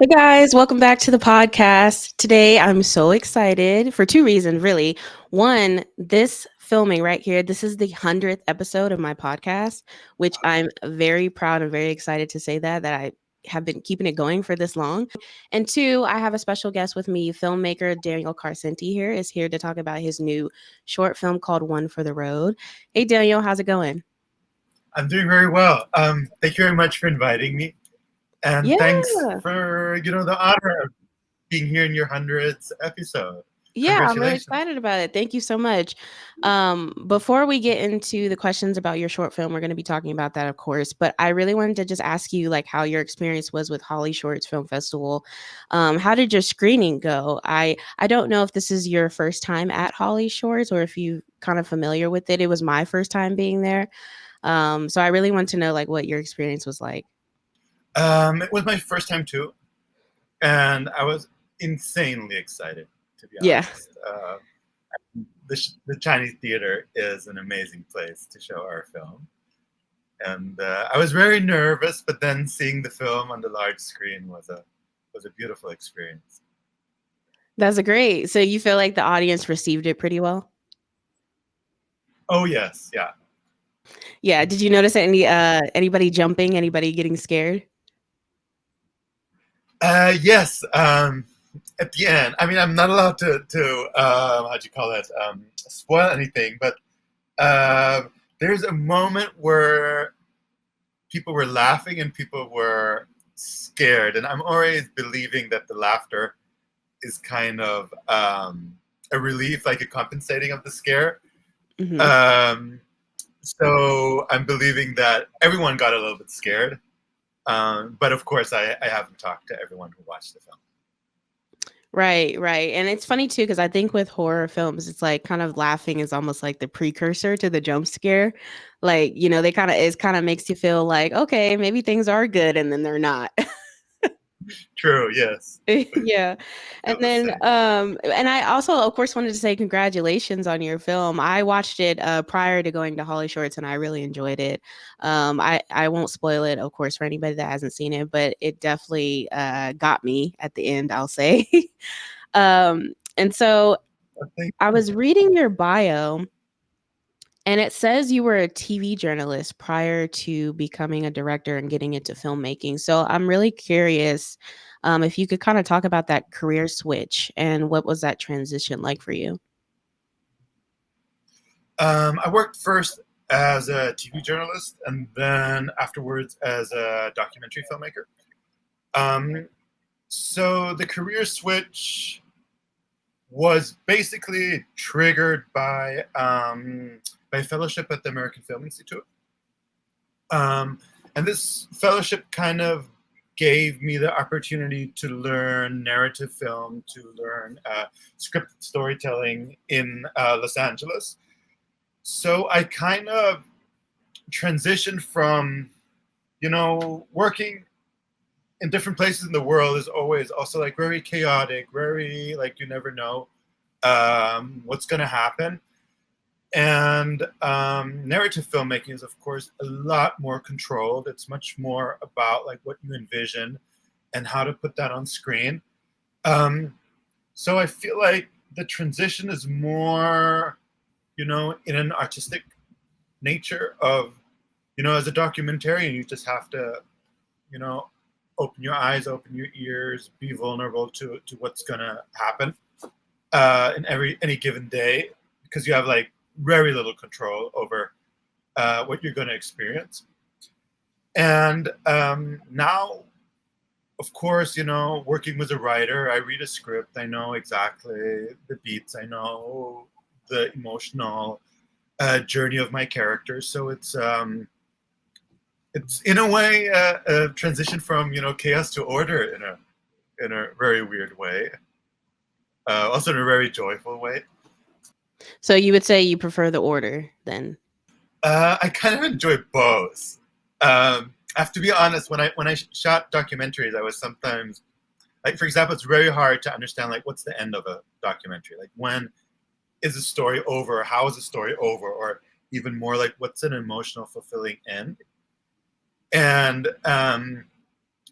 Hey guys, welcome back to the podcast. Today I'm so excited for two reasons, really. One, this filming right here, this is the 100th episode of my podcast, which I'm very proud and very excited to say that I have been keeping it going for this long. And two, I have a special guest with me, filmmaker Daniel Carsenty is here to talk about his new short film called One for the Road. Hey Daniel, how's it going? I'm doing very well. Thank you very much for inviting me, and Yeah. thanks for the honor of being here in your 100th episode. Yeah, I'm really Congratulations. excited about it. Thank you so much. Before we get into the questions about your short film, we're going to be talking about that, of course. But I really wanted to just ask you, like, how your experience was with Holly Shorts Film Festival. How did your screening go? I don't know if this is your first time at Holly Shorts or if you kind of familiar with it. It was my first time being there, so I really want to know like what your experience was like. It was my first time too, and I was insanely excited, to be Yeah. honest. The Chinese theater is an amazing place to show our film, and I was very nervous, but then seeing the film on the large screen was a beautiful experience. That's great. So you feel like the audience received it pretty well? Oh yes, yeah. Yeah, did you notice anybody jumping, anybody getting scared? Yes. At the end, I mean, I'm not allowed to how do you call that? Spoil anything, but there's a moment where people were laughing and people were scared, and I'm always believing that the laughter is kind of a relief, like a compensating of the scare. Mhm. Um, so I'm believing that everyone got a little bit scared. But of course, I haven't talked to everyone who watched the film. Right, right, and it's funny too because I think with horror films, it's like kind of laughing is almost like the precursor to the jump scare. Like, they kinda makes you feel like, "Okay, maybe things are good," and then they're not. True. Yes. Yeah, and Feel the then, same. and I also, of course, wanted to say congratulations on your film. I watched it, prior to going to Holly Shorts, and I really enjoyed it. I won't spoil it, of course, for anybody that hasn't seen it, but it definitely, got me at the end, I'll say. And so I think. I was reading your bio, and it says you were a TV journalist prior to becoming a director and getting into filmmaking. So I'm really curious, if you could kind of talk about that career switch and what was that transition like for you? I worked first as a TV journalist and then afterwards as a documentary filmmaker. Um, so the career switch was basically triggered by fellowship at the American Film Institute. Um, and this fellowship kind of gave me the opportunity to learn narrative film, to learn scripted storytelling in Los Angeles. So I kind of transitioned from, working in different places in the world is always also like very chaotic, very like you never know what's going to happen. And narrative filmmaking is, of course, a lot more controlled. It's much more about like what you envision and how to put that on screen. Um, so I feel like the transition is more, in an artistic nature of, as a documentarian, you just have to, you know, open your eyes, open your ears, be vulnerable to what's gonna happen in any given day, because you have like very little control over what you're gonna experience. And now, of course, working with a writer, I read a script, I know exactly the beats, I know the emotional journey of my characters. So it's in a way a transition from chaos to order in a very weird way, also in a very joyful way. So you would say you prefer the order then? I kind of enjoy both. I have to be honest. When I shot documentaries, I was sometimes like, for example, it's very hard to understand like what's the end of a documentary. Like when is a story over? How is a story over? Or even more like what's an emotional, fulfilling end? And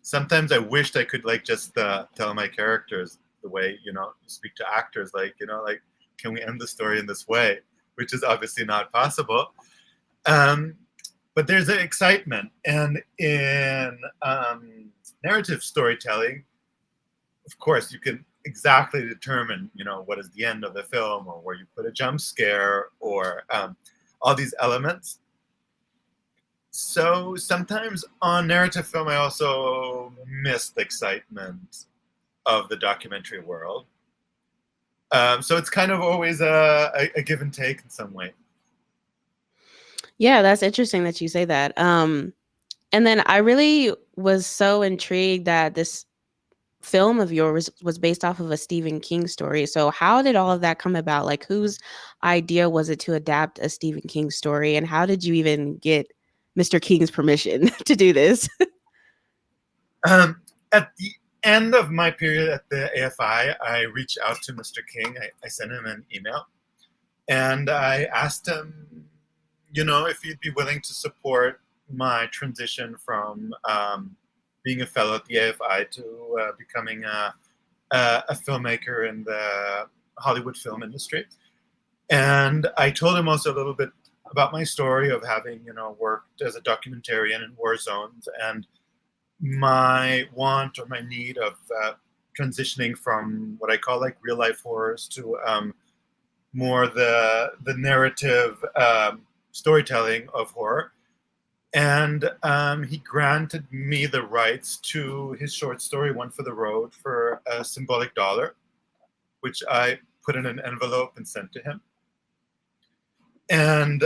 sometimes I wished I could like just tell my characters the way, you speak to actors, like, like, can we end the story in this way, which is obviously not possible. um, but there's an excitement, and in narrative storytelling, of course, you can exactly determine, what is the end of the film, or where you put a jump scare, or all these elements. So sometimes on narrative film, I also miss the excitement of the documentary world. So it's kind of always a give and take in some way. Yeah, that's interesting that you say that. And then I really was so intrigued that this film of yours was based off of a Stephen King story. So how did all of that come about? Like, whose idea was it to adapt a Stephen King story, and how did you even get Mr. King's permission to do this? At the end of my period at the AFI, I reached out to Mr. King. I sent him an email, and I asked him, if he'd be willing to support my transition from being a fellow at the AFI to becoming a filmmaker in the Hollywood film industry. And I told him also a little bit about my story of having, worked as a documentarian in war zones, and my want or my need of transitioning from what I call like real life horrors to more the narrative storytelling of horror. And he granted me the rights to his short story, One for the Road, for a symbolic $1, which I put in an envelope and sent to him. And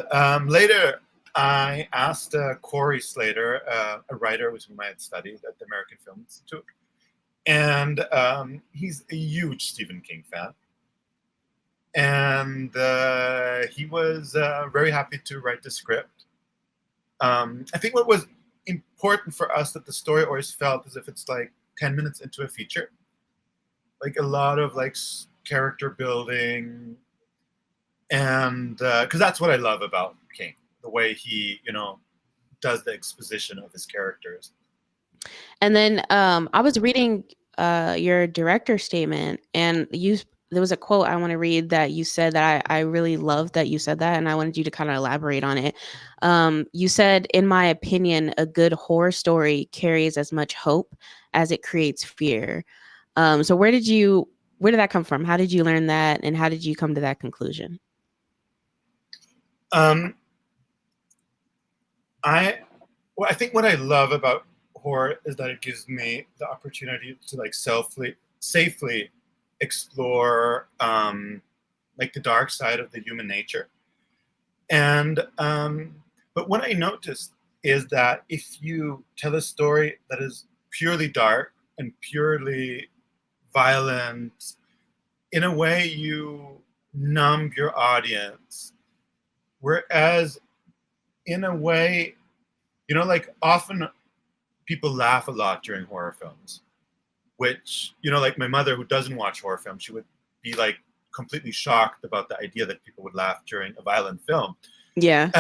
later, I asked Corey Slater, a writer with whom I had studied at the American Film Institute, and he's a huge Stephen King fan. And he was very happy to write the script. I think what was important for us, that the story always felt as if it's like 10 minutes into a feature, like a lot of like character building, and because that's what I love about King, the way he does the exposition of his characters. And then I was reading your director statement, and there was a quote I want to read that you said that I really loved that you said that, and I wanted you to kind of elaborate on it. You said, "In my opinion, a good horror story carries as much hope as it creates fear." So where did that come from? How did you learn that, and how did you come to that conclusion? Um, I think what I love about horror is that it gives me the opportunity to like safely explore like the dark side of the human nature. And but what I noticed is that if you tell a story that is purely dark and purely violent, in a way you numb your audience. Whereas in a way, like often people laugh a lot during horror films, which, like my mother, who doesn't watch horror films, she would be like completely shocked about the idea that people would laugh during a violent film. Yeah.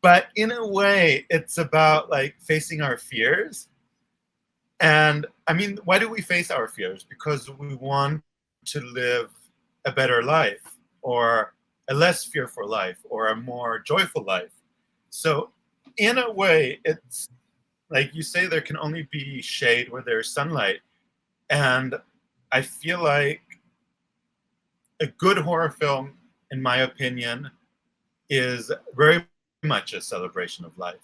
But in a way, it's about like facing our fears. And I mean, why do we face our fears? Because we want to live a better life, or a less fearful life, or a more joyful life. So in a way, it's like you say, there can only be shade where there's sunlight. And I feel like a good horror film, in my opinion, is very much a celebration of life.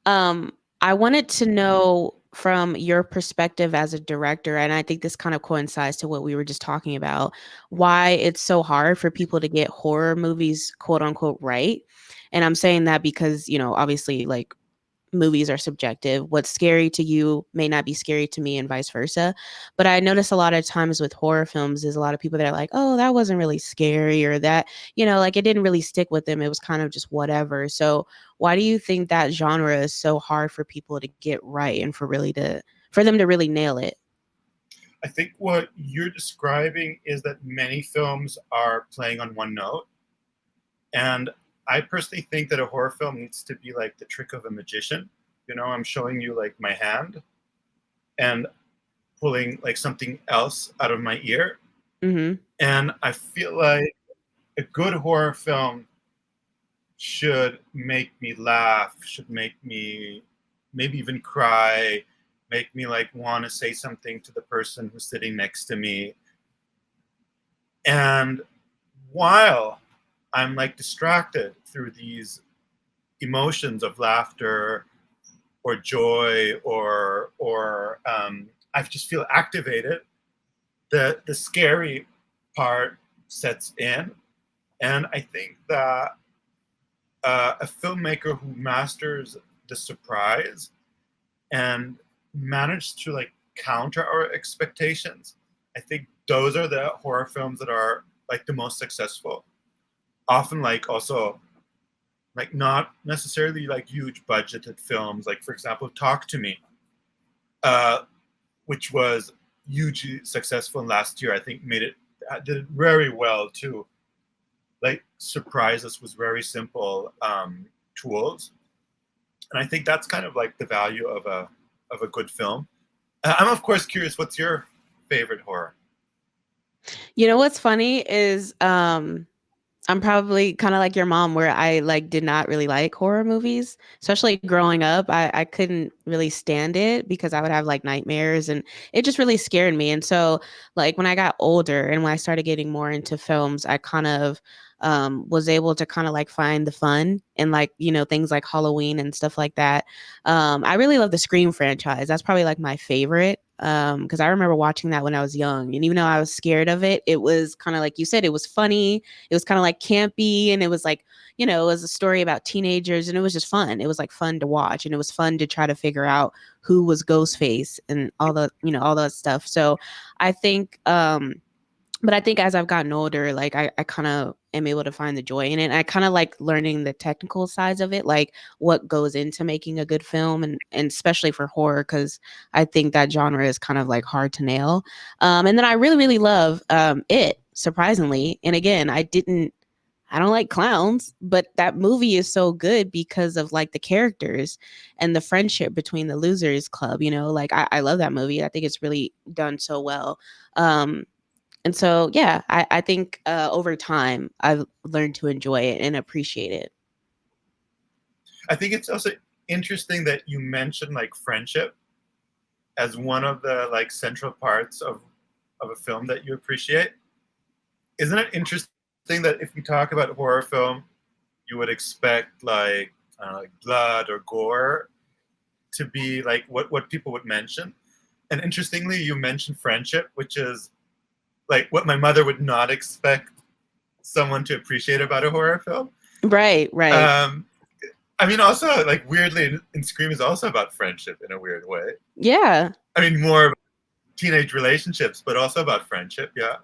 Um, I wanted to know from your perspective as a director, and I think this kind of coincides to what we were just talking about, why it's so hard for people to get horror movies, quote unquote, right. And I'm saying that because, obviously, like, movies are subjective. What's scary to you may not be scary to me, and vice versa. But I notice a lot of times with horror films is a lot of people that are like, oh, that wasn't really scary, or that, like, it didn't really stick with them. It was kind of just whatever. So why do you think that genre is so hard for people to get right, and for them to really nail it? I think what you're describing is that many films are playing on one note. And I personally think that a horror film needs to be like the trick of a magician, I'm showing you like my hand and pulling like something else out of my ear. Mm-hmm. And I feel like a good horror film should make me laugh, should make me maybe even cry, make me like want to say something to the person who's sitting next to me. And while I'm like distracted through these emotions of laughter or joy or I just feel activated, the scary part sets in. And I think that a filmmaker who masters the surprise and manage to like counter our expectations, I think those are the horror films that are like the most successful. Often like also like not necessarily like huge budgeted films, like for example Talk to Me, uh, which was hugely successful last year. I think did it very well too. Like surprise us with very simple tools, and I think that's kind of like the value of a good film. I'm of course curious. What's your favorite horror? You know what's funny is I'm probably kind of like your mom where I like did not really like horror movies, especially growing up. I couldn't really stand it because I would have like nightmares and it just really scared me. And so like when I got older and when I started getting more into films, I kind of was able to kind of like find the fun and like, things like Halloween and stuff like that. I really love the Scream franchise. That's probably like my favorite. Because I remember watching that when I was young. And even though I was scared of it, it was kind of like you said, it was funny, it was kind of like campy, and it was like, it was a story about teenagers, and it was just fun. It was like fun to watch, and it was fun to try to figure out who was Ghostface and all the, all that stuff. So I think but I think as I've gotten older, like I kind of am able to find the joy in it. I kind of like learning the technical sides of it, like what goes into making a good film, and especially for horror, because I think that genre is kind of like hard to nail. And then I really, really love it, surprisingly. And again, I don't like clowns, but that movie is so good because of like the characters and the friendship between the losers club, like I love that movie. I think it's really done so well. Um, and so, yeah, I think over time I've learned to enjoy it and appreciate it. I think it's also interesting that you mentioned like friendship as one of the like central parts of a film that you appreciate. Isn't it interesting that if we talk about horror film, you would expect like, like blood or gore to be like what people would mention. And interestingly, you mentioned friendship, which is like what my mother would not expect someone to appreciate about a horror film. Right, right. Um, I mean, also like weirdly, in Scream is also about friendship in a weird way. Yeah. I mean, more about teenage relationships, but also about friendship. Yeah.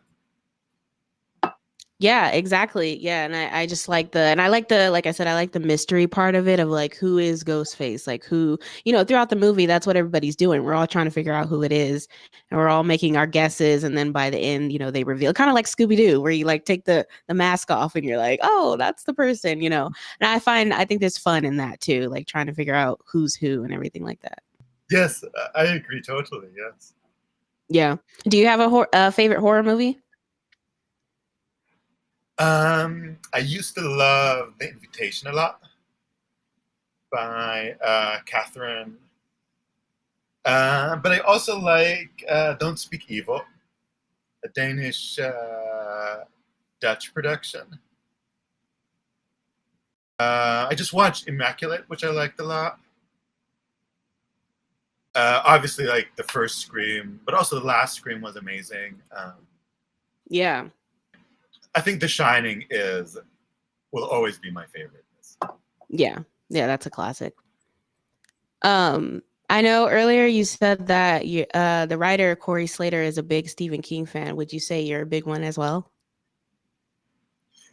Yeah, exactly. Yeah, and I just like and I like like I said, I like the mystery part of it, of like who is Ghostface, like who, throughout the movie, that's what everybody's doing. We're all trying to figure out who it is, and we're all making our guesses, and then by the end, they reveal, kind of like Scooby Doo, where you like take the mask off and you're like, oh, that's the person. And I think there's fun in that too, like trying to figure out who's who and everything like that. Yes, I agree totally. Yes. Yeah. Do you have a favorite horror movie? I used to love The Invitation a lot by Catherine. But I also like Don't Speak Evil, a Danish Dutch production. I just watched Immaculate, which I liked a lot. Obviously, like the first Scream, but also the last Scream was amazing. Yeah. I think The Shining will always be my favorite. Yeah. Yeah, that's a classic. I know earlier you said that the writer Corey Slater is a big Stephen King fan. Would you say you're a big one as well?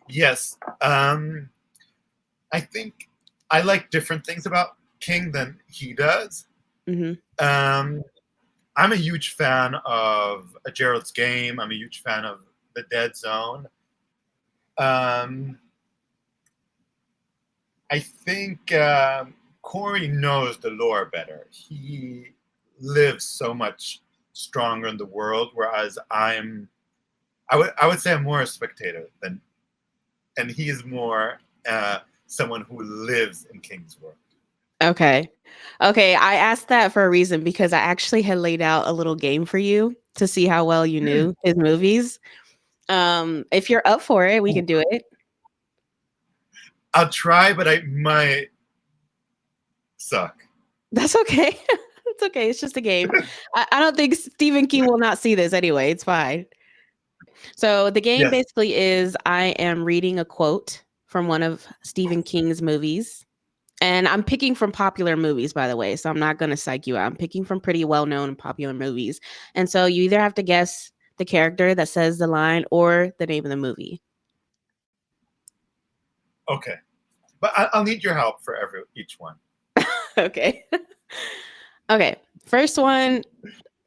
Yes, I think I like different things about King than he does. Mm-hmm. Um, I'm a huge fan of A Gerald's Game. I'm a huge fan of The Dead Zone. Um, I think Corey knows the lore better. He lives so much stronger in the world, whereas I would say I'm more a spectator than, and he is more someone who lives in King's world. Okay. Okay. I asked that for a reason because I actually had laid out a little game for you to see how well you knew his movies. If you're up for it, we can do it. I'll try, but I might suck. That's okay. It's okay. It's just a game. I don't think Stephen King will not see this anyway. It's fine. So the game basically is I am reading a quote from one of Stephen King's movies. And I'm picking from popular movies, by the way. So I'm not going to psych you out. I'm picking from pretty well-known and popular movies. And so you either have to guess the character that says the line or the name of the movie. Okay. But I'll need your help for each one. Okay. Okay. First one.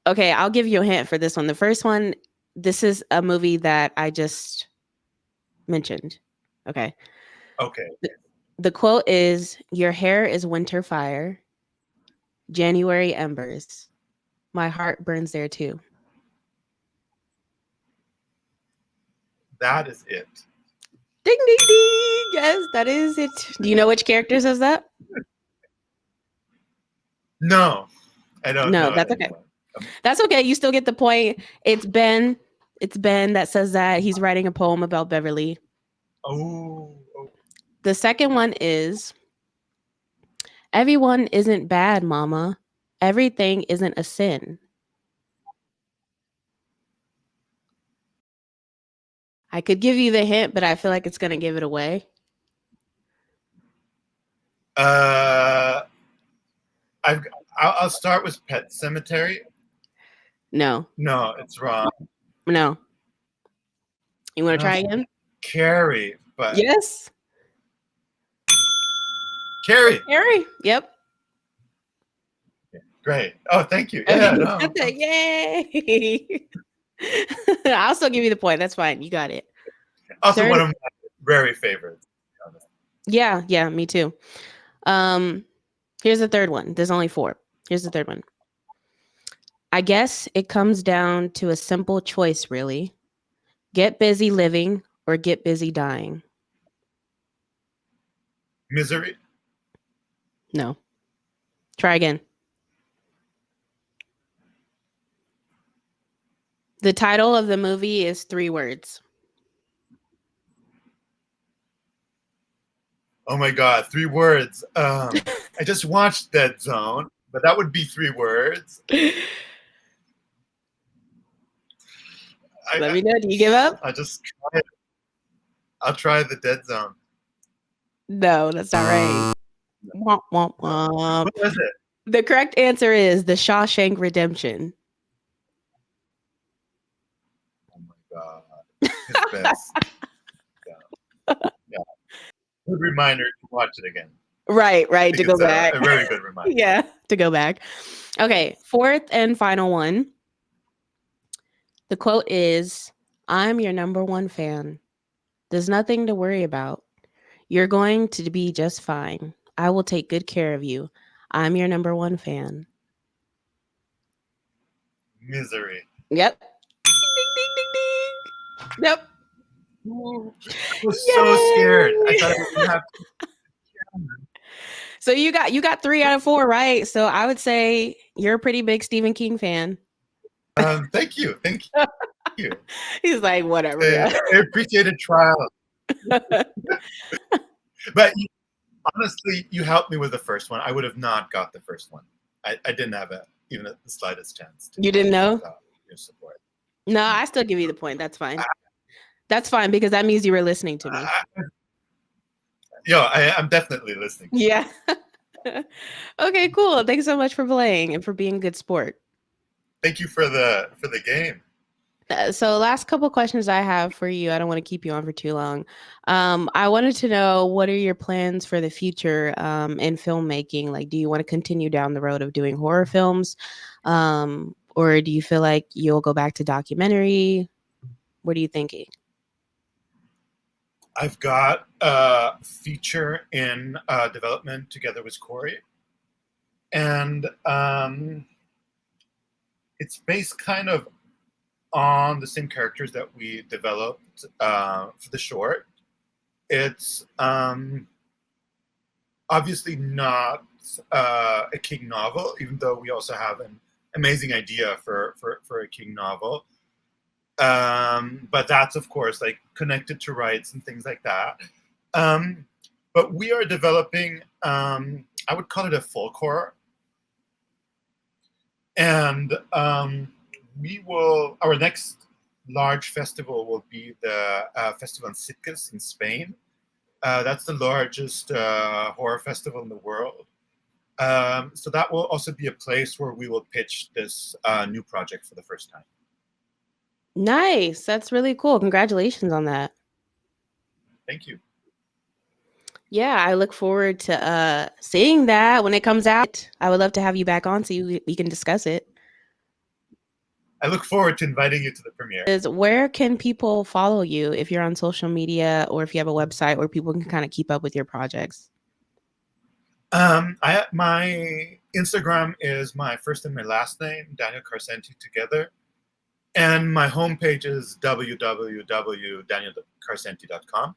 Okay. I'll give you a hint for this one. The first one, this is a movie that I just mentioned. Okay. Okay. The quote is, "Your hair is winter fire, January embers. My heart burns there too." That is it. Ding, ding, ding. Yes, that is it. Do you know which character says that? No, I don't know. No, that's okay. That's okay. You still get the point. It's Ben. It's Ben that says that. He's writing a poem about Beverly. Oh. The second one is, "Everyone isn't bad, Mama. Everything isn't a sin." I could give you the hint, but I feel like it's going to give it away. I'll start with Pet Cemetery. No. No, it's wrong. No. You want to try again? Carrie, but yes. Carrie. Yep. Great. Oh, thank you. Yeah. No. Yay. I'll still give you the point. That's fine. You got it. Also, one of my very favorites. Yeah, me too. Here's the third one. There's only 4. Here's the third one. "I guess it comes down to a simple choice, really. Get busy living or get busy dying." Misery? No. Try again. The title of the movie is 3 words. Oh my God, 3 words. I just watched Dead Zone, but that would be 3 words. Let me know. Do you give up? I'll just try it. I'll try the Dead Zone. No, that's not right. Womp, womp, womp. What was it? The correct answer is The Shawshank Redemption. Oh my God. His best. Yeah. Good reminder to watch it again. Right, to go back. A very good reminder. Yeah, to go back. Okay, 4th and final one. The quote is, "I'm your number 1 fan. There's nothing to worry about. You're going to be just fine. I will take good care of you. I'm your number 1 fan." Misery. Yep. Ding, ding, ding, ding. Yep. I was so scared. I thought I was gonna have to. So you got 3 out of 4, right? So I would say you're a pretty big Stephen King fan. Thank you. He's like, whatever. I appreciate a trial. But honestly, you helped me with the first one. I would have not got the first one. I didn't have even the slightest chance. You didn't know? Your support. No, I still give you the point. That's fine. That's fine because that means you were listening to me. I'm definitely listening. Yeah. Okay, cool. Thanks so much for playing and for being a good sport. Thank you for the game. So last couple questions I have for you. I don't want to keep you on for too long. I wanted to know, what are your plans for the future in filmmaking? Like, do you want to continue down the road of doing horror films? Or do you feel like you'll go back to documentary? What are you thinking? I've got a feature in development together with Corey, and it's based kind of on the same characters that we developed for the short. It's obviously not a King novel, even though we also have an amazing idea for a King novel. But that's, of course, like connected to rights and things like that. But we are developing, I would call it a folk horror. And our next large festival will be the Festival in Sitges in Spain. That's the largest horror festival in the world. So that will also be a place where we will pitch this new project for the first time. Nice. That's really cool. Congratulations on that. Thank you. Yeah, I look forward to seeing that when it comes out. I would love to have you back on so we can discuss it. I look forward to inviting you to the premiere. Where can people follow you if you're on social media or if you have a website where people can kind of keep up with your projects? My Instagram is my first and my last name, Daniel Carsenty together. And my homepage is www.danielcarsenty.com.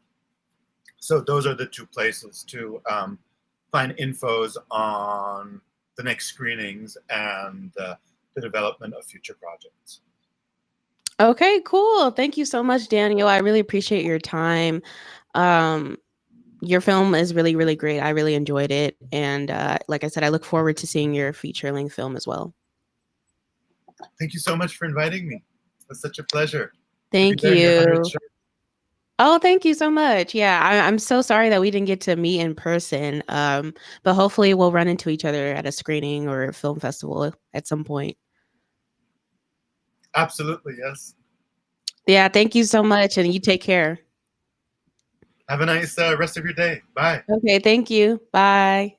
So those are the two places to find infos on the next screenings and the development of future projects. Okay, cool. Thank you so much, Daniel. I really appreciate your time. Your film is really, really great. I really enjoyed it. And like I said, I look forward to seeing your feature-length film as well. Thank you so much for inviting me. It's such a pleasure. Thank you. Oh, thank you so much. Yeah, I'm so sorry that we didn't get to meet in person. But hopefully we'll run into each other at a screening or a film festival at some point. Absolutely, yes. Yeah, thank you so much, and you take care. Have a nice rest of your day. Bye. Okay, thank you. Bye.